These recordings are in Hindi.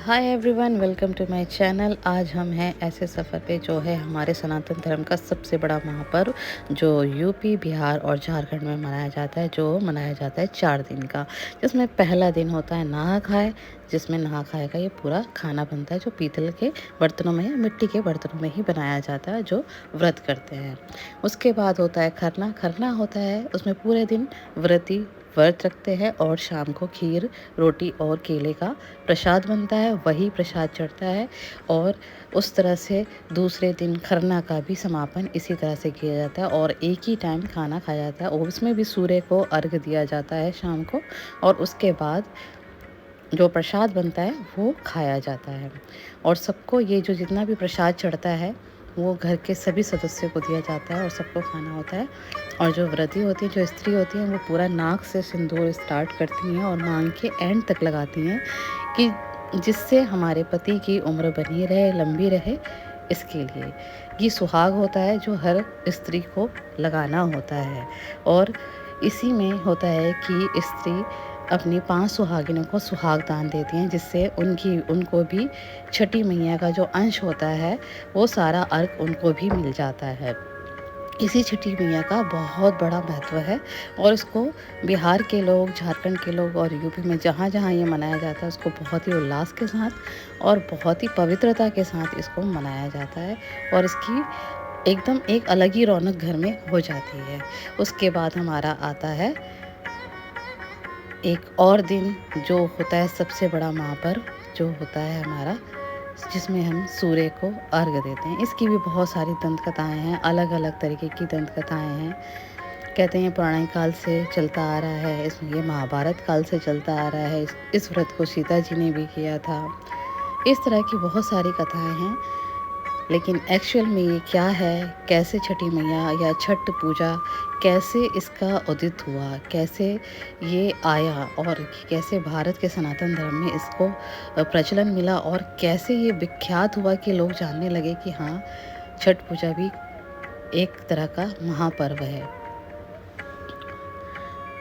Hi everyone, welcome to my channel. आज हम हैं ऐसे सफ़र पे जो है हमारे सनातन धर्म का सबसे बड़ा महापर्व जो यूपी, बिहार और झारखंड में मनाया जाता है, जो मनाया जाता है 4 दिन का। जिसमें पहला दिन होता है नहा खाए, जिसमें नहा खाए का ये पूरा खाना बनता है जो पीतल के बर्तनों में या मिट्टी के बर्तनों में ही बनाया जाता है, जो व्रत करते हैं। उसके बाद होता है खरना। खरना होता है उसमें पूरे दिन व्रती व्रत रखते हैं और शाम को खीर, रोटी और केले का प्रसाद बनता है, वही प्रसाद चढ़ता है। और उस तरह से दूसरे दिन खरना का भी समापन इसी तरह से किया जाता है और एक ही टाइम खाना खाया जाता है और उसमें भी सूर्य को अर्घ दिया जाता है शाम को। और उसके बाद जो प्रसाद बनता है वो खाया जाता है और सबको ये जो जितना भी प्रसाद चढ़ता है वो घर के सभी सदस्यों को दिया जाता है और सबको खाना होता है। और जो व्रती होती है, जो स्त्री होती हैं, वो पूरा नाक से सिंदूर स्टार्ट करती हैं और मांग के एंड तक लगाती हैं कि जिससे हमारे पति की उम्र बनी रहे, लंबी रहे। इसके लिए ये सुहाग होता है जो हर स्त्री को लगाना होता है। और इसी में होता है कि स्त्री अपनी 5 सुहागिनों को सुहाग दान देती हैं, जिससे उनको भी छठी मैया का जो अंश होता है वो सारा अर्घ उनको भी मिल जाता है। इसी छठी मैया का बहुत बड़ा महत्व है और इसको बिहार के लोग, झारखंड के लोग और यूपी में जहाँ जहाँ ये मनाया जाता है उसको बहुत ही उल्लास के साथ और बहुत ही पवित्रता के साथ इसको मनाया जाता है और इसकी एकदम एक अलग ही रौनक घर में हो जाती है। उसके बाद हमारा आता है एक और दिन जो होता है सबसे बड़ा महापर्व, जो होता है हमारा, जिसमें हम सूर्य को अर्घ देते हैं। इसकी भी बहुत सारी दंत कथाएँ हैं, अलग अलग तरीके की दंत कथाएँ हैं। कहते हैं पुराने काल से चलता आ रहा है, इसमें ये महाभारत काल से चलता आ रहा है। इस व्रत को सीता जी ने भी किया था। इस तरह की बहुत सारी कथाएँ हैं। लेकिन एक्चुअल में ये क्या है, कैसे छठी मैया या छठ पूजा कैसे इसका उदित हुआ, कैसे ये आया और कैसे भारत के सनातन धर्म में इसको प्रचलन मिला और कैसे ये विख्यात हुआ कि लोग जानने लगे कि हाँ, छठ पूजा भी एक तरह का महापर्व है।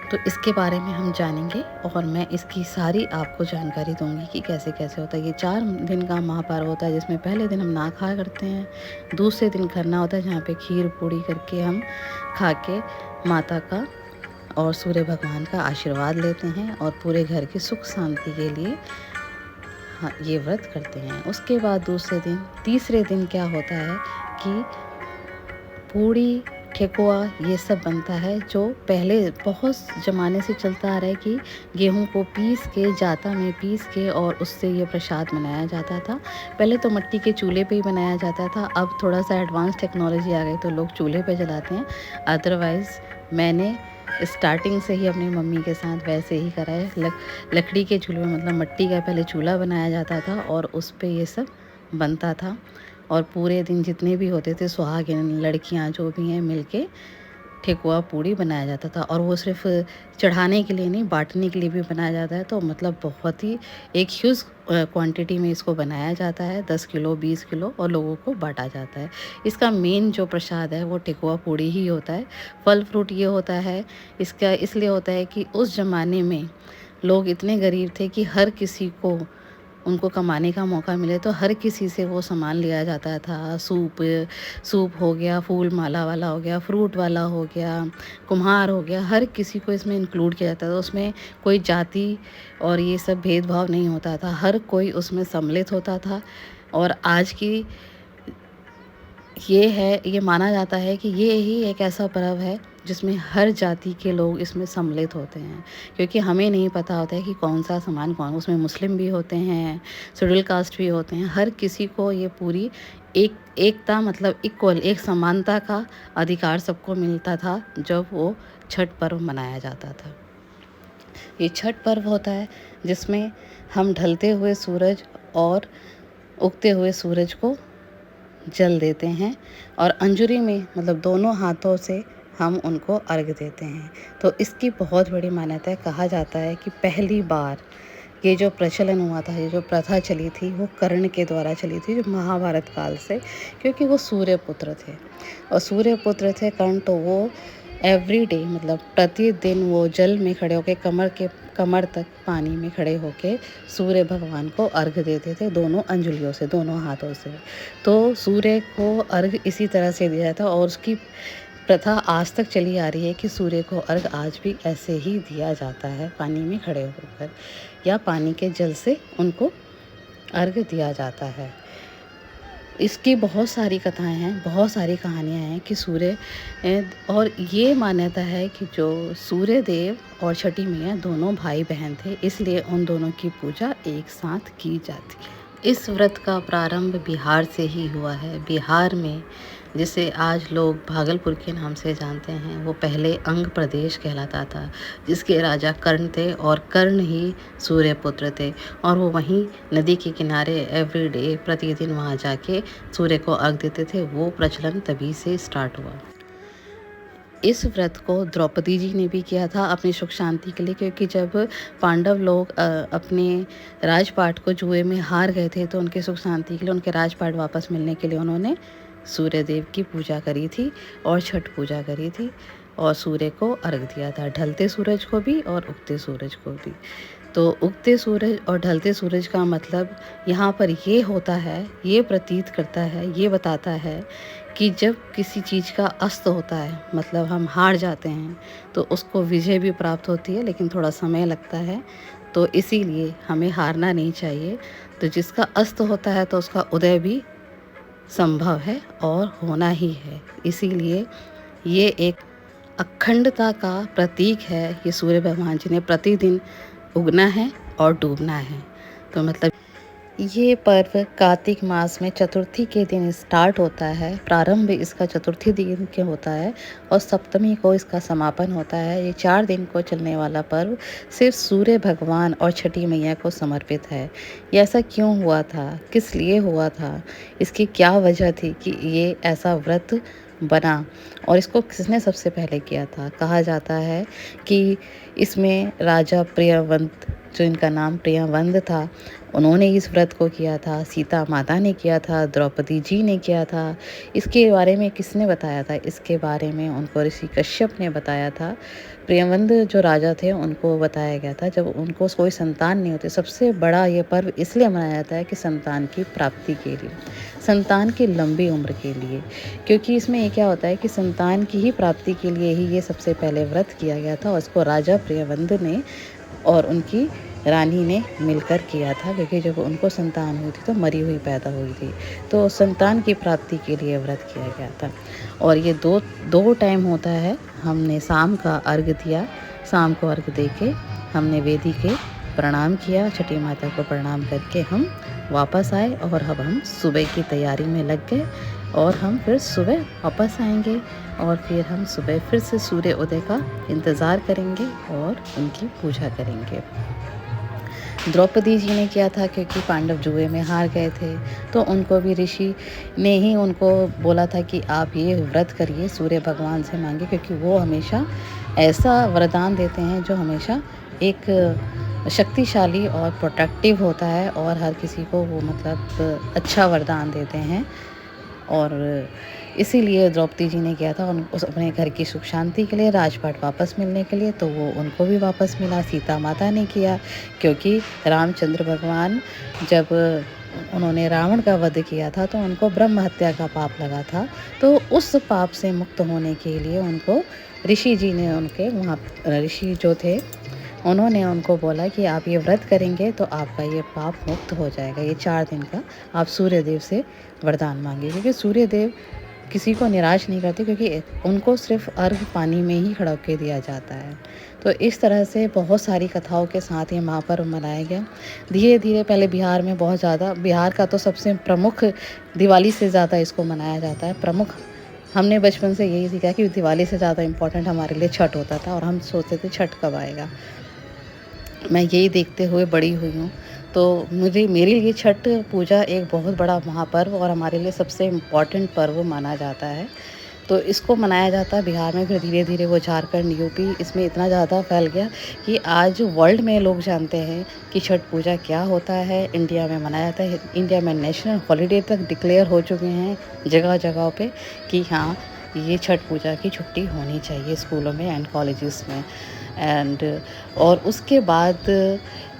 तो इसके बारे में हम जानेंगे और मैं इसकी सारी आपको जानकारी दूंगी कि कैसे कैसे होता है। ये 4 दिन का महापर्व होता है जिसमें पहले दिन हम ना खा करते हैं, दूसरे दिन खरना होता है जहाँ पे खीर पूड़ी करके हम खा के माता का और सूर्य भगवान का आशीर्वाद लेते हैं और पूरे घर की सुख शांति के लिए हाँ ये व्रत करते हैं। उसके बाद तीसरे दिन क्या होता है कि पूड़ी, ठेकुआ ये सब बनता है, जो पहले बहुत ज़माने से चलता आ रहा है कि गेहूं को पीस के, जाता में पीस के और उससे ये प्रसाद बनाया जाता था। पहले तो मिट्टी के चूल्हे पे ही बनाया जाता था, अब थोड़ा सा एडवांस टेक्नोलॉजी आ गई तो लोग चूल्हे पे जलाते हैं। अदरवाइज़ मैंने स्टार्टिंग से ही अपनी मम्मी के साथ वैसे ही करा है। लकड़ी के चूल्हे में, मतलब मिट्टी का पहले चूल्हा बनाया जाता था और उस पे ये सब बनता था और पूरे दिन जितने भी होते थे सुहागिन लड़कियां जो भी हैं मिलके ठेकुआ पूड़ी बनाया जाता था। और वो सिर्फ चढ़ाने के लिए नहीं, बांटने के लिए भी बनाया जाता है। तो मतलब बहुत ही एक ह्यूज क्वांटिटी में इसको बनाया जाता है, 10 किलो 20 किलो, और लोगों को बांटा जाता है। इसका मेन जो प्रसाद है वो ठेकुआ पूड़ी ही होता है। फल फ्रूट ये होता है इसका, इसलिए होता है कि उस ज़माने में लोग इतने गरीब थे कि हर किसी को उनको कमाने का मौका मिले तो हर किसी से वो सामान लिया जाता था। सूप हो गया, फूल माला वाला हो गया, फ्रूट वाला हो गया, कुम्हार हो गया, हर किसी को इसमें इंक्लूड किया जाता था। उसमें कोई जाति और ये सब भेदभाव नहीं होता था, हर कोई उसमें सम्मिलित होता था। और आज की ये माना जाता है कि ये ही एक ऐसा पर्व है जिसमें हर जाति के लोग इसमें सम्मिलित होते हैं, क्योंकि हमें नहीं पता होता है कि कौन सा सामान कौन, उसमें मुस्लिम भी होते हैं, शेड्यूल कास्ट भी होते हैं, हर किसी को ये पूरी एकता, मतलब इक्वल, एक समानता का अधिकार सबको मिलता था जब वो छठ पर्व मनाया जाता था। ये छठ पर्व होता है जिसमें हम ढलते हुए सूरज और उगते हुए सूरज को जल देते हैं और अंजूरी में, मतलब दोनों हाथों से हम उनको अर्घ देते हैं। तो इसकी बहुत बड़ी मान्यता है। कहा जाता है कि पहली बार ये जो प्रचलन हुआ था, ये जो प्रथा चली थी, वो कर्ण के द्वारा चली थी, जो महाभारत काल से, क्योंकि वो सूर्य पुत्र थे और सूर्य पुत्र थे कर्ण, तो वो एवरी डे, मतलब प्रतिदिन वो जल में खड़े होकर, कमर के कमर तक पानी में खड़े होके सूर्य भगवान को अर्घ देते थे, दोनों अंजुलियों से, दोनों हाथों से। तो सूर्य को अर्घ इसी तरह से दिया जाता है और उसकी प्रथा आज तक चली आ रही है कि सूर्य को अर्घ आज भी ऐसे ही दिया जाता है, पानी में खड़े होकर या पानी के जल से उनको अर्घ दिया जाता है। इसकी बहुत सारी कथाएं हैं, बहुत सारी कहानियां हैं कि और ये मान्यता है कि जो सूर्य देव और छठी मैया दोनों भाई बहन थे, इसलिए उन दोनों की पूजा एक साथ की जाती है। इस व्रत का प्रारंभ बिहार से ही हुआ है। बिहार में, जिसे आज लोग भागलपुर के नाम से जानते हैं, वो पहले अंग प्रदेश कहलाता था, जिसके राजा कर्ण थे और कर्ण ही सूर्यपुत्र थे और वो वहीं नदी के किनारे एवरीडे प्रतिदिन वहाँ जाके सूर्य को अर्घ देते थे। वो प्रचलन तभी से स्टार्ट हुआ। इस व्रत को द्रौपदी जी ने भी किया था अपनी सुख शांति के लिए, क्योंकि जब पांडव लोग अपने राजपाट को जुए में हार गए थे तो उनके सुख शांति के लिए, उनके राजपाट वापस मिलने के लिए उन्होंने सूर्य देव की पूजा करी थी और छठ पूजा करी थी और सूर्य को अर्घ दिया था, ढलते सूरज को भी और उगते सूरज को भी। तो उगते सूरज और ढलते सूरज का मतलब यहाँ पर ये होता है, ये प्रतीत करता है, ये बताता है कि जब किसी चीज़ का अस्त होता है, मतलब हम हार जाते हैं, तो उसको विजय भी प्राप्त होती है, लेकिन थोड़ा समय लगता है। तो इसीलिए हमें हारना नहीं चाहिए। तो जिसका अस्त होता है तो उसका उदय भी संभव है और होना ही है। इसीलिए ये एक अखंडता का प्रतीक है। ये सूर्य भगवान जी ने प्रतिदिन उगना है और डूबना है। तो मतलब ये पर्व कार्तिक मास में चतुर्थी के दिन स्टार्ट होता है। प्रारंभ इसका चतुर्थी दिन के होता है और सप्तमी को इसका समापन होता है। ये 4 दिन को चलने वाला पर्व सिर्फ सूर्य भगवान और छठी मैया को समर्पित है। ये ऐसा क्यों हुआ था, किस लिए हुआ था, इसकी क्या वजह थी कि ये ऐसा व्रत बना और इसको किसने सबसे पहले किया था? कहा जाता है कि इसमें राजा प्रियव्रत, जो इनका नाम प्रियव्रत था, उन्होंने इस व्रत को किया था। सीता माता ने किया था, द्रौपदी जी ने किया था। इसके बारे में किसने बताया था? इसके बारे में उनको ऋषि कश्यप ने बताया था। प्रियव्रत जो राजा थे उनको बताया गया था जब उनको कोई संतान नहीं होती। सबसे बड़ा ये पर्व इसलिए मनाया जाता है कि संतान की प्राप्ति के लिए, संतान की लंबी उम्र के लिए, क्योंकि इसमें ये क्या होता है कि संतान की ही प्राप्ति के लिए ही ये सबसे पहले व्रत किया गया था और इसको राजा प्रियव्रत ने और उनकी रानी ने मिलकर किया था, क्योंकि जब उनको संतान हुई थी तो मरी हुई पैदा हुई थी, तो संतान की प्राप्ति के लिए व्रत किया गया था। और ये दो टाइम होता है। हमने शाम का अर्घ दिया, शाम को अर्घ दे के हमने वेदी के प्रणाम किया, छठी माता को प्रणाम करके हम वापस आए और अब हम सुबह की तैयारी में लग गए और हम फिर सुबह वापस आएंगे और फिर हम सुबह फिर से सूर्य उदय का इंतज़ार करेंगे और उनकी पूजा करेंगे। द्रौपदी जी ने किया था क्योंकि पांडव जुए में हार गए थे, तो उनको भी ऋषि ने ही उनको बोला था कि आप ये व्रत करिए, सूर्य भगवान से मांगे, क्योंकि वो हमेशा ऐसा वरदान देते हैं जो हमेशा एक शक्तिशाली और प्रोटेक्टिव होता है और हर किसी को वो मतलब अच्छा वरदान देते हैं। और इसीलिए द्रौपदी जी ने किया था उस अपने घर की सुख शांति के लिए, राजपाट वापस मिलने के लिए, तो वो उनको भी वापस मिला। सीता माता ने किया क्योंकि रामचंद्र भगवान जब उन्होंने रावण का वध किया था तो उनको ब्रह्म हत्या का पाप लगा था, तो उस पाप से मुक्त होने के लिए उनको ऋषि जी ने, उनके वहाँ ऋषि जो थे, उन्होंने उनको बोला कि आप ये व्रत करेंगे तो आपका ये पाप मुक्त हो जाएगा। ये 4 दिन का आप सूर्यदेव से वरदान मांगे, क्योंकि सूर्यदेव किसी को निराश नहीं करते, क्योंकि उनको सिर्फ अर्घ पानी में ही खड़ा के दिया जाता है। तो इस तरह से बहुत सारी कथाओं के साथ ये महापर्व मनाया गया। धीरे धीरे पहले बिहार में बहुत ज़्यादा, बिहार का तो सबसे प्रमुख दिवाली से ज़्यादा इसको मनाया जाता है। प्रमुख हमने बचपन से यही सीखा कि दिवाली से ज़्यादा इम्पोर्टेंट हमारे लिए छठ होता था और हम सोचते थे छठ कब आएगा। मैं यही देखते हुए बड़ी हुई हूँ, तो मेरे लिए छठ पूजा एक बहुत बड़ा महापर्व और हमारे लिए सबसे इम्पॉर्टेंट पर्व माना जाता है। तो इसको मनाया जाता है बिहार में, फिर धीरे धीरे वो झारखंड, यूपी, इसमें इतना ज़्यादा फैल गया कि आज वर्ल्ड में लोग जानते हैं कि छठ पूजा क्या होता है। इंडिया में मनाया जाता है, इंडिया में नेशनल हॉलीडे तक डिक्लेयर हो चुके हैं जगह जगह पे कि हाँ, ये छठ पूजा की छुट्टी होनी चाहिए स्कूलों में एंड कॉलेजेस में। एंड और उसके बाद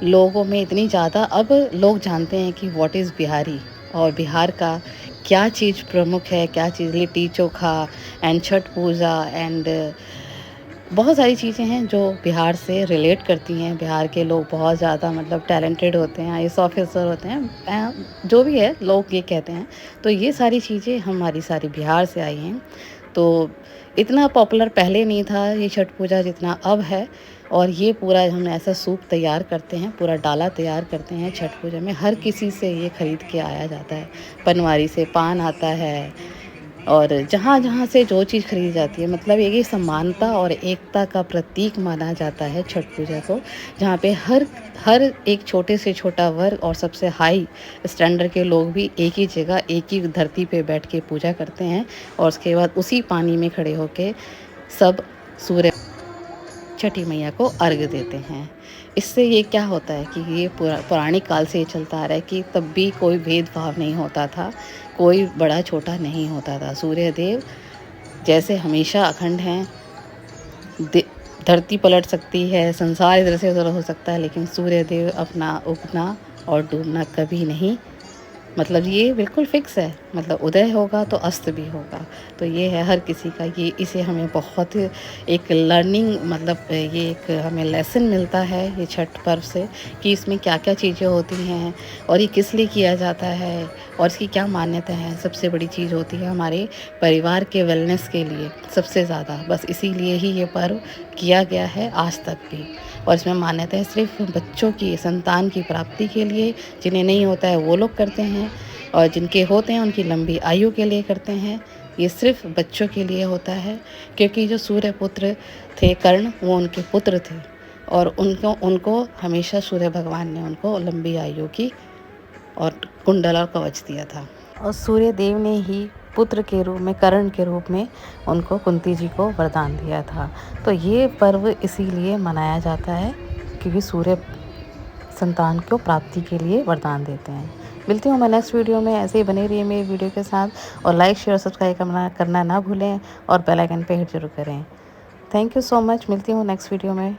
लोगों में इतनी ज़्यादा अब लोग जानते हैं कि व्हाट इज़ बिहारी और बिहार का क्या चीज़ प्रमुख है, क्या चीज़ litti chokha and Chhath Puja and बहुत सारी चीज़ें हैं जो बिहार से रिलेट करती हैं। बिहार के लोग बहुत ज़्यादा मतलब टैलेंटेड होते हैं, आईएएस ऑफिसर होते हैं, जो भी है लोग ये कहते हैं। तो ये सारी चीज़ें हमारी सारी बिहार से आई हैं। तो इतना पॉपुलर पहले नहीं था ये छठ पूजा जितना अब है। और ये पूरा हम ऐसा सूप तैयार करते हैं, पूरा डाला तैयार करते हैं छठ पूजा में। हर किसी से ये ख़रीद के आया जाता है। पनवारी से पान आता है और जहाँ-जहाँ से जो चीज़ खरीदी जाती है, मतलब ये समानता और एकता का प्रतीक माना जाता है छठ पूजा को, जहाँ पे हर हर एक छोटे से छोटा वर्ग और सबसे हाई स्टैंडर्ड के लोग भी एक ही जगह, एक ही धरती पे बैठ के पूजा करते हैं और उसके बाद उसी पानी में खड़े होके सब सूर्य छठी मैया को अर्घ देते हैं। इससे ये क्या होता है कि ये पौराणिक काल से ये चलता आ रहा है कि तब भी कोई भेदभाव नहीं होता था, कोई बड़ा छोटा नहीं होता था। सूर्य देव जैसे हमेशा अखंड हैं, धरती पलट सकती है, संसार इधर से उधर हो सकता है, लेकिन सूर्य देव अपना उगना और डूबना कभी नहीं, मतलब ये बिल्कुल फ़िक्स है। मतलब उदय होगा तो अस्त भी होगा। तो ये है हर किसी का, ये इसे हमें बहुत एक लर्निंग, मतलब ये एक हमें लेसन मिलता है ये छठ पर्व से कि इसमें क्या-क्या चीज़ें होती हैं और ये किस लिए किया जाता है और इसकी क्या मान्यता है। सबसे बड़ी चीज़ होती है हमारे परिवार के वेलनेस के लिए सबसे ज़्यादा, बस इसीलिए ही ये पर्व किया गया है आज तक भी। और इसमें मान्यता है सिर्फ़ बच्चों की, संतान की प्राप्ति के लिए। जिन्हें नहीं होता है वो लोग करते हैं और जिनके होते हैं उनकी लंबी आयु के लिए करते हैं। ये सिर्फ़ बच्चों के लिए होता है क्योंकि जो सूर्य पुत्र थे कर्ण, वो उनके पुत्र थे और उनको उनको हमेशा सूर्य भगवान ने उनको लंबी आयु की और कुंडल और कवच दिया था। और सूर्य देव ने ही पुत्र के रूप में, कर्ण के रूप में उनको कुंती जी को वरदान दिया था। तो ये पर्व इसीलिए मनाया जाता है क्योंकि सूर्य संतान को प्राप्ति के लिए वरदान देते हैं। मिलती हूँ मैं नेक्स्ट वीडियो में। ऐसे ही बने रहिए मेरी वीडियो के साथ और लाइक शेयर सब्सक्राइब करना ना भूलें और बेल आइकन पे हिट जरूर करें। Thank you so much. मिलती हूँ नेक्स्ट वीडियो में।